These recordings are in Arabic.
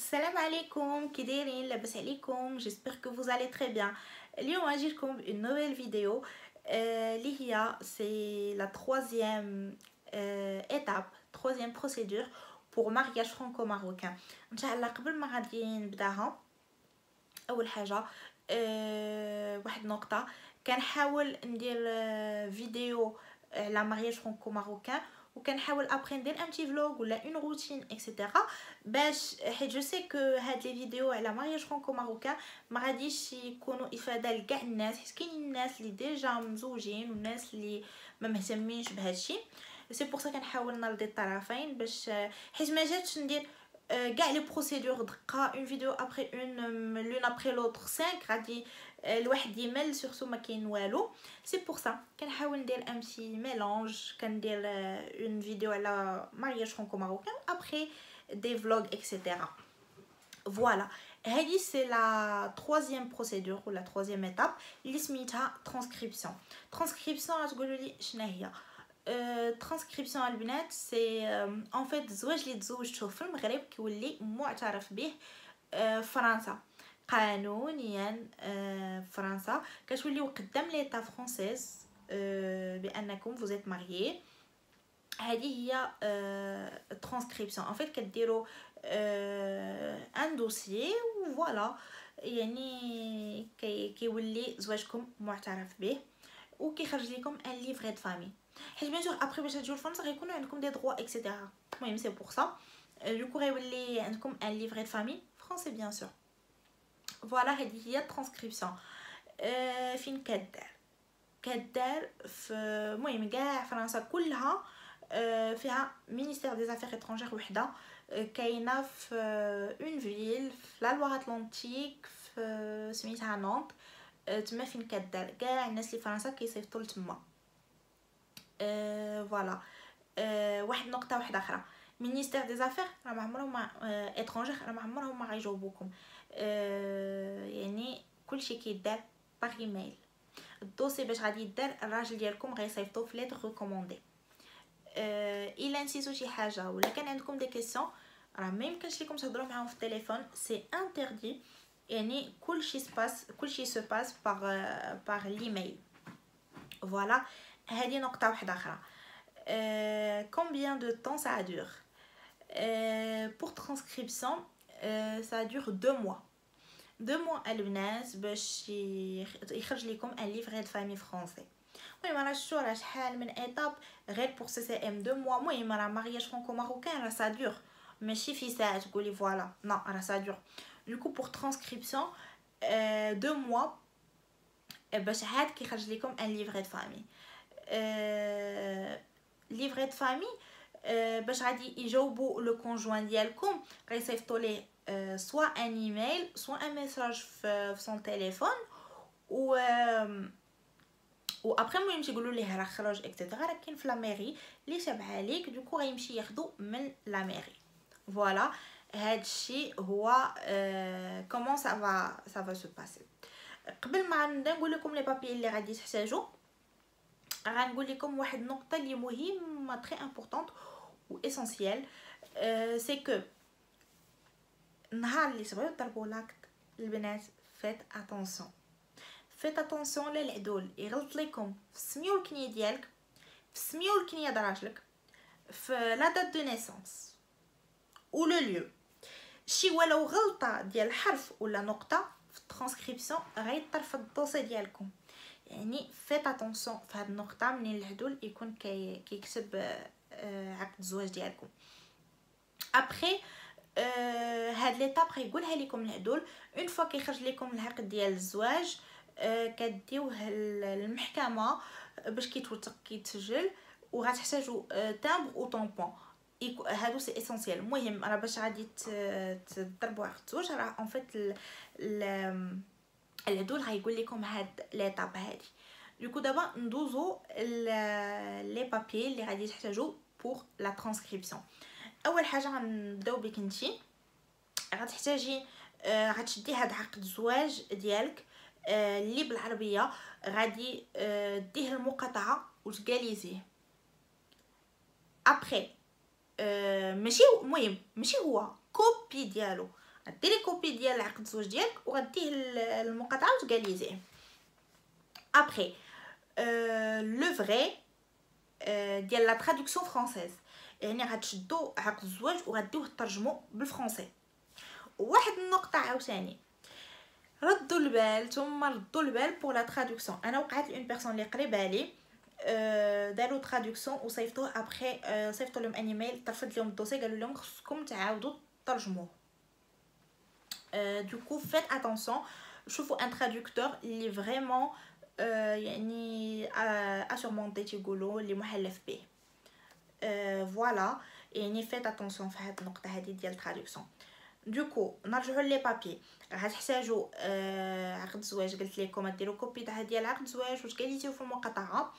Salam alaikum, qui دايرين لاباس عليكم. J'espère que vous allez très bien. اليوم غنجي لكم une nouvelle vidéo اللي هي c'est la troisième étape, troisième procédure pour mariage franco-marocain. ان شاء الله قبل ما غادي نبداها اول حاجه واحد نقطه كنحاول ندير فيديو على mariage franco-marocain وكنحاول ابري ندير ان تي فلوغ ولا اون روتين اكسيتيرا باش حيت جو سي كو هاد لي فيديو على مارياج فرانكو ماروكان ما غاديش يكونوا افاده لكاع الناس حيت كاينين الناس اللي ديجا مزوجين والناس اللي ما مهتمينش بهادشي. سي بور سا كنحاول نرضي الطرفين باش حيت ما جاتش ندير كاع لي بروسيدور دقه اون فيديو ابري اون لون ابري لوطر 5 غادي الواحد يمل سورتو ما كاين والو. سي بور سا كنحاول ندير ان بتي ميلونج كندير اون فيديو على مارياج فرانكو ماروكان ابري دي فلوغ اكسيتيرا. فوالا هذه سي لا troisième procédure ولا troisième étape اللي سميتها ترانسكريبسيون. ترانسكريبسيون غتقولوا لي شنو هي؟ ترانسكريبسيون البنات سي ان فيت الزواج اللي تزوجتو في المغرب كيولي معترف به فرنسا قانونيا. فرنسا كتوليو قدام ليطا فرونسيز بانكم فوزيت ماريي. هذه هي ترانسكريبسيون ان فيت كديروا ان دوسيي وفوالا يعني كيولي زواجكم معترف به وكيخرج لكم ان ليفري د فامي. حيت بيان سور ابري باش تجيو لفرنسا غيكونوا عندكم دي دروا اكسيتيرا. المهم سي بور سا دوكو غيولي عندكم ان ليفري د فامي فرونسي بيان سور. فوالا هذه هي الترانسكريبسيون. فين كدار في المهم كاع فرنسا كلها فيها مينيستير دي زافير اترونجير وحده كاينه في اون فيل في لا لوار اتلانتيك في سميتها نونت تما فين كدار كاع الناس اللي فرنسا كيصيفطوا لتما. فوالا واحد نقطه واحده اخرى مينيستير دي زافير راه ما عمرهم اترونجير راه ما عمرهم ما غيجاوبوكم يعني كلشي كيدار باغ ايميل. الدوسي باش غادي يدار الراجل ديالكم غيصيفطو في ليتر ريكوموندي. الا نسيتو شي حاجه ولا كان عندكم دي كيسيون راه ما يمكنش لكم تهضروا معاهم في التليفون سي انتردي يعني كلشي سو باس باغ ليميل. فوالا هذه نقطه واحده اخرى. combien de temps ça dure pour transcription ça dure 2 mois. 2 mois البنات باش يخرج لكم ان ليفري د فامي فرونسي. المهم راه شتو راه شحال من ايطاب غير بور سي سي ام 2 mois. المهم راه مارياج فرانكو ماروكان راه سا دور ماشي في ساعه تقولي فوالا نو راه سا دور. دوكو بور ترانسكريبسيون 2 mois باش عاد كيخرج لكم ان ليفري د فامي. ليفري د فامي باش غادي يجاوبوا لو كونجوان ديالكم غيصيفطوا ليه سوا ان ايميل سوا ان ميساج في سون تليفون و ابري المهم تيقولوا ليه راه خرج اكسيتيرا راه كاين في لا ميري اللي تابعه ليك دوكو غيمشي ياخذو من لا ميري. فوالا هادشي هو كومون سا سو باسي. قبل ما نقول لكم لي بابي اللي غادي تحتاجوا غنقول لكم واحد النقطه اللي مهمه تري امبورطونط و اسونسيال سي كو نهار اللي تبغيو تضربوا لاكت البنات فيت اتونسيون للعدول يغلط لكم في السميه والكنيه ديالك في السميه والكنيه دراجلك في لا دات دو نيسانس و لو ليو شي ولو غلطه ديال حرف ولا نقطه في الترانسكريبسيون غيطرفد الدوسي ديالكم. يعني فيت اتونسيون في هاد النقطه منين العدول يكون كيكتب عقد الزواج ديالكم. ابري هاد ليطاب غيقولها لكم العدول اون فوا كيخرج لكم العقد ديال الزواج كديوه للمحكمه باش كيتوثق كيتسجل وغتحتاجوا تامبر او طامبون هادو سي اسونسيال. المهم راه باش غادي تضربوا عقد الزواج راه اون فيت العدول غيقول لكم هاد ليطاب هادي. دوكو دابا ندوزو لي بابي اللي غادي تحتاجوا بور لا ترانسكريبسيون. اول حاجه غنبداو بك نتي غتحتاجي غتشدي هاد عقد الزواج ديالك اللي بالعربيه غادي ديه المقاطعه وتقاليزيه ابري ماشي المهم ماشي هو كوبي ديالو ديري كوبي ديال العقد الزواج ديالك وغديه المقاطعه وتغاليزيه. ابري لو فري ديال لا ترادكسيون فرونسيز، يعني غتشدو عقد الزواج وغديوه ترجمو بالفرنسي. واحد النقطه عاوتاني ردوا البال، ثم ردوا البال بور لا ترادكسيون. انا وقعت لون بيرسون اللي قريبه لي داروا ترادكسيون وصيفطوه ابري صيفطوا لهم ان ايميل طرفت لهم الدوسي قالوا لهم خصكم تعاودوا ترجموه. دوكو فيت اتونسيون، شوفوا ان ترادكتور اللي فريمون يعني اسورمونتي تيقولوا اللي محلف به. فوالا يعني فيت اتونسيون في هاد النقطه هذه ديال الترادكسيون. دوكو نرجعوا لي بابي، غتحتاجوا عقد الزواج قلت لكم ديروا كوبي ديال عقد الزواج وتغاليزيو في المقاطعه.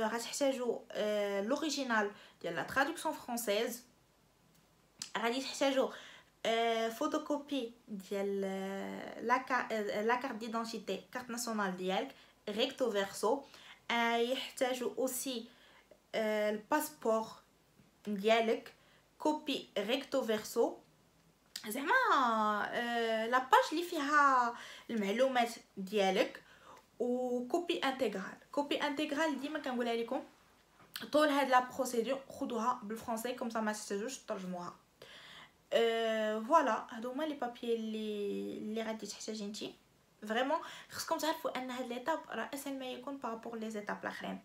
غتحتاجوا لوريجينال ديال لا ترادكسيون فرونسيز، غادي تحتاجوا فوتوكوبي ديال لا كارت ديدونتيتي كارت ناسيونال ديالك ريكتو فيرسو. يحتاجوا اوسي الباسبور ديالك كوبي ريكتو فيرسو، زعما لاباج اللي فيها المعلومات ديالك، وكوبي انتغرال. كوبي انتغرال ديما كنقولها لكم طول هاد لا بروسيدور خدوها بالفرنسي كوم سا ما تحتاجوش ترجموها. فوالا هادو هما لي بابي اللي غادي تحتاجي نتي. فريمون خصكم تعرفوا ان هاد ليتاب راه اسهل ما يكون بارابور لي زيتاب الاخرين.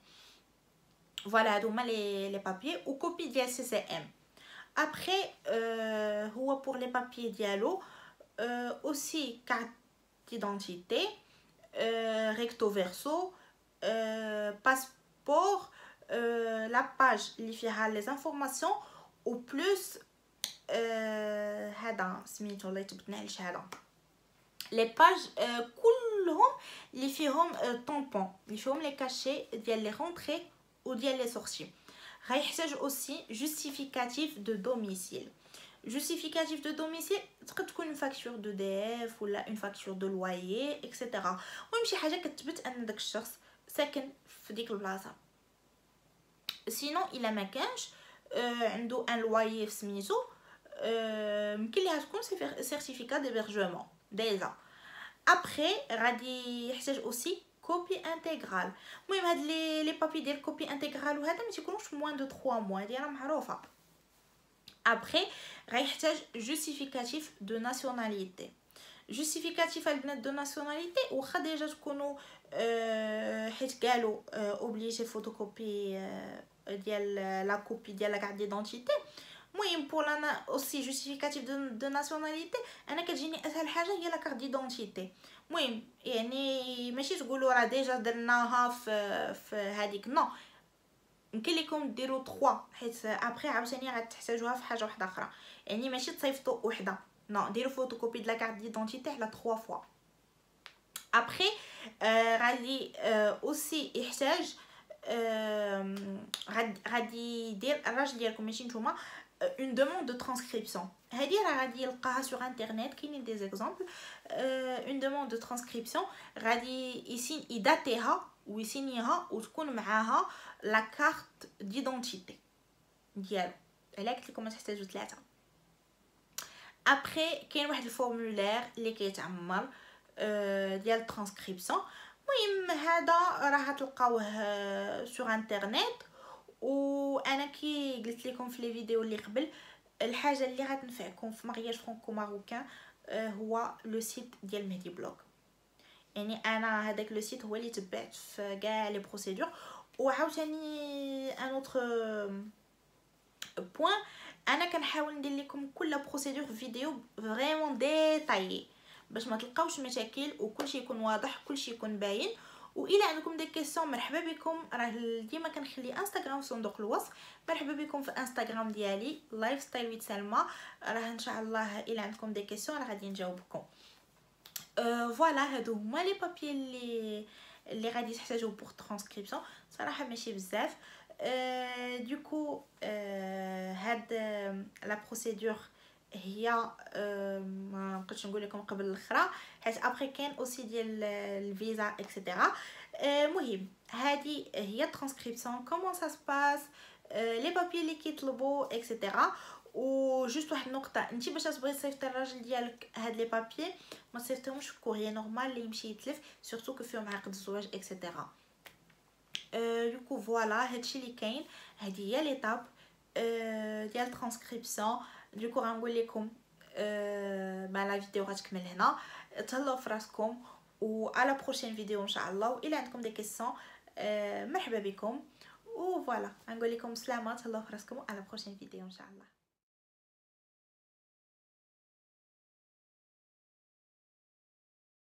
فوالا هادو هما لي بابي وكوبي ديال سي سي ام. ابري هو بور لي بابي ديالو اوسي كارت ديدونتيتي ريكتو فيرسو باسبور لا باج اللي فيها لي انفورماسيون و بلوس هذا سميتو الله يثبتنا على الشهاده. لي باج كلهم اللي فيهم طومبون اللي فيهم لي كاشي ديال لي رونتري وديال لي سورتي. غيحتاج اوسي جوستيفيكاتيف دو دوميسيل. جوستيفيكاتيف دو دوميسيل تقدر تكون اون فاكتور دو دي اف ولا اون فاكتور دو لوايي اكسيتيرا. المهم شي حاجه كتثبت ان داك الشخص ساكن في ديك البلاصه. سينو الا ما كانش عنده ان لوايي سميتو ممكن ليها تكون سيرتيفيكا ديبرجمون ديجا. ابري غادي يحتاج اوسي كوبي انتغرال. المهم هاد لي بابي ديال كوبي انتغرال وهذا ما تيكونوش موان دو 3 موا، هادي راه معروفه. ابري غيحتاج جوستيفيكاتيف دو ناسيوناليتي. جوستيفيكاتيف البنات دو ناسيوناليتي واخا ديجا تكونوا حيت قالوا اوبليجي فوتوكوبي ديال لا كوبي ديال لا كارت ديدونتيتي. المهم بور انا اوسي جوستيفيكاتيف دو ناسيوناليتي انا كتجيني اسهل حاجه هي لا كارت ديدونتيتي. المهم يعني ماشي تقولوا راه ديجا درناها في هذيك نو، يمكن لكم ديروا 3 حيت ابري عاوتاني غتحتاجوها في حاجه واحده اخرى، يعني ماشي تصيفطوا وحده نو، ديروا فوتوكوبي د لا كارت ديدونتيتي على 3 فوا. ابري غادي اوسي يحتاج غادي يدير الراجل ديالكم ماشي نتوما اون دوموند دو ترانسكريبسيون. هادي راه غادي يلقاها سور انترنيت كاينين دي زيكزامبل. اون دوموند دو ترانسكريبسيون غادي يداتيها ويسينيها وتكون معاها لا كارت ديدونتيتي ديالو. علاه قلت لكم تحتاجوا 3. ابري كاين واحد الفورمولير اللي كيتعمر ديال الترانسكريبسيون. المهم هذا راه تلقاوه سور انترنيت. وانا كي قلت لكم في لي فيديو اللي قبل الحاجه اللي غتنفعكم في مارياج فرانكو ماروكان هو لو سيت ديال مهدي بلوك. يعني انا هذاك لو سيت هو اللي تبعت في كاع لي بروسيدور. وعاوتاني ان اوتر بوين انا كنحاول ندير لكم كل بروسيدور فيديو فريمون ديتايي باش ما تلقاوش مشاكل وكلشي يكون واضح كلشي يكون باين. والى عندكم دي كيسيون مرحبا بكم، راه ديما كنخلي انستغرام في صندوق الوصف. مرحبا بكم في انستغرام ديالي لايف ستايل ويت سلمى، راه ان شاء الله الى عندكم دي كيسيون راه غادي نجاوبكم. فوالا هادو هما لي بابي اللي غادي تحتاجو بوغ ترانسكريبسيون. صراحه ماشي بزاف. دوكو هاد لا بروسيدور هي ما نقدرش نقول لكم قبل الاخرى حيت ابري كاين اوسي ديال الفيزا اكسيتيرا. مهم هذه هي الترانسكريبسيون كومون سا سباس لي بابي اللي كيطلبوا اكسيتيرا. وجوست واحد النقطه، انت باش تبغي تصيفطي الراجل ديالك هاد لي بابي ما تصيفطيهمش في كوريي نورمال اللي يمشي يتلف، سورتو كو فيهم عقد الزواج اكسيتيرا. دوكو فوالا هادشي اللي كاين، هذه هي ليطاب ديال الترانسكريبسيون. دوكو غنقول لكم لا فيديو غتكمل هنا. تهلاو في راسكم و على بروشين فيديو ان شاء الله. والى عندكم دي كيسيون مرحبا بكم. وفوالا غنقول لكم سلامه، تهلاو في راسكم، على بروشين فيديو ان شاء الله.